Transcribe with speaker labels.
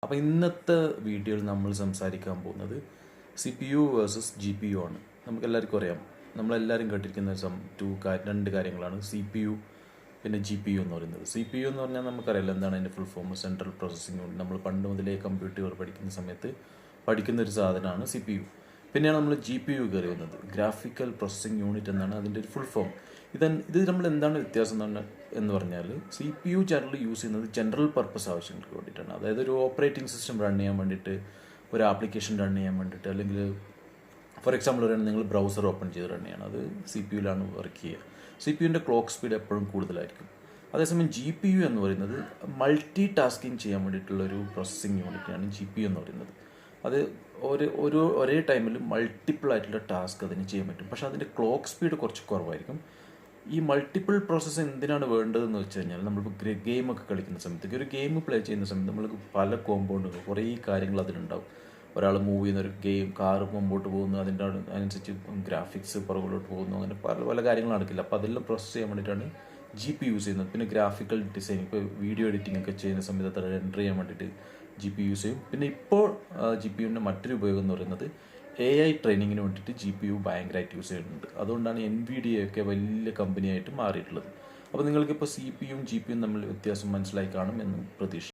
Speaker 1: അപ്പോൾ ഇന്നത്തെ വീഡിയോയിൽ നമ്മൾ സംസാരിക്കാൻ പോകുന്നത് CPU വേഴ്സസ് GPU ആണ്. നമുക്കെല്ലാവർക്കും അറിയാം, നമ്മളെല്ലാവരും കേട്ടിരിക്കുന്ന രണ്ട് കാര്യങ്ങളാണ് CPU പിന്നെ GPU എന്ന് പറയുന്നത്. CPU എന്ന് പറഞ്ഞാൽ നമുക്കറിയാലോ എന്താണ് അതിൻ്റെ full form, central processing unit. നമ്മൾ പണ്ട് മുതലേ കമ്പ്യൂട്ടർ പഠിക്കുന്ന സമയത്ത് പഠിക്കുന്ന ഒരു സാധനമാണ് CPU. പിന്നെയാണ് നമ്മൾ GPU കയറി വന്നത്, ഗ്രാഫിക്കൽ പ്രോസസ്സിംഗ് യൂണിറ്റ് എന്നാണ് അതിൻ്റെ ഒരു ഫുൾ ഫോം. ഇത് നമ്മൾ എന്താണ് വ്യത്യാസം എന്ന് പറഞ്ഞാൽ CPU ജനറലി യൂസ് ചെയ്യുന്നത് ജനറൽ പർപ്പസ് ആവശ്യങ്ങൾക്ക് വേണ്ടിയിട്ടാണ്. അതായത് ഒരു ഓപ്പറേറ്റിംഗ് സിസ്റ്റം റൺ ചെയ്യാൻ വേണ്ടിയിട്ട്, ഒരു ആപ്ലിക്കേഷൻ റൺ ചെയ്യാൻ വേണ്ടിയിട്ട്, അല്ലെങ്കിൽ ഫോർ എക്സാമ്പിൾ പറയുകയാണെങ്കിൽ നിങ്ങൾ ബ്രൗസർ ഓപ്പൺ ചെയ്ത് റൺ ചെയ്യണം, അത് CPU-ലാണ് വർക്ക് ചെയ്യുക. CPU-ൻ്റെ ക്ലോക്ക് സ്പീഡ് എപ്പോഴും കൂടുതലായിരിക്കും. അതേസമയം GPU എന്ന് പറയുന്നത് മൾട്ടി ടാസ്കിങ് ചെയ്യാൻ വേണ്ടിയിട്ടുള്ളൊരു പ്രോസസ്സിംഗ് യൂണിറ്റാണ് GPU എന്ന് പറയുന്നത്. അത് ഒരേ ടൈമിൽ മൾട്ടിപ്പിൾ ആയിട്ടുള്ള ടാസ്ക് അതിന് ചെയ്യാൻ പറ്റും. പക്ഷേ അതിൻ്റെ ക്ലോക്ക് സ്പീഡ് കുറച്ച് കുറവായിരിക്കും. ഈ മൾട്ടിപ്പിൾ പ്രോസസ്സ് എന്തിനാണ് വേണ്ടതെന്ന് വെച്ച് കഴിഞ്ഞാൽ, നമ്മളിപ്പോൾ ഗെയിമൊക്കെ കളിക്കുന്ന സമയത്ത്, ഒരു ഗെയിം പ്ലേ ചെയ്യുന്ന സമയത്ത് നമ്മൾക്ക് പല കോമ്പൗണ്ടുകൾ, കുറേ കാര്യങ്ങൾ അതിലുണ്ടാവും. ഒരാൾ മൂവ് ചെയ്യുന്ന ഒരു ഗെയിം, കാറ് മുമ്പോട്ട് പോകുന്നു, അതിനനുസരിച്ച് ഗ്രാഫിക്സ് പുറകോട്ട് പോകുന്നു, അങ്ങനെ പല പല കാര്യങ്ങൾ നടക്കില്ല. അപ്പോൾ അതെല്ലാം പ്രോസസ്സ് ചെയ്യാൻ വേണ്ടിയിട്ടാണ് GPU യൂസ് ചെയ്യുന്നത്. പിന്നെ ഗ്രാഫിക്കൽ ഡിസൈൻ, ഇപ്പോൾ വീഡിയോ എഡിറ്റിംഗ് ഒക്കെ ചെയ്യുന്ന സമയത്ത് അത് റെൻഡർ ചെയ്യാൻ വേണ്ടിയിട്ട് GPU യൂസ് ചെയ്യും. പിന്നെ ഇപ്പോൾ GPU-ൻ്റെ മറ്റൊരു ഉപയോഗം എന്ന് പറയുന്നത് AI ട്രെയിനിങ്ങിന് വേണ്ടിയിട്ട് GPU ഭയങ്കരമായിട്ട് യൂസ് ചെയ്യുന്നുണ്ട്. അതുകൊണ്ടാണ് NVIDIA ഒക്കെ വലിയ കമ്പനിയായിട്ട് മാറിയിട്ടുള്ളത്. അപ്പോൾ നിങ്ങൾക്കിപ്പോൾ CPU-യും GPU-യും തമ്മിൽ വ്യത്യാസം മനസ്സിലായി കാണും എന്ന് പ്രതീക്ഷിക്കുന്നു.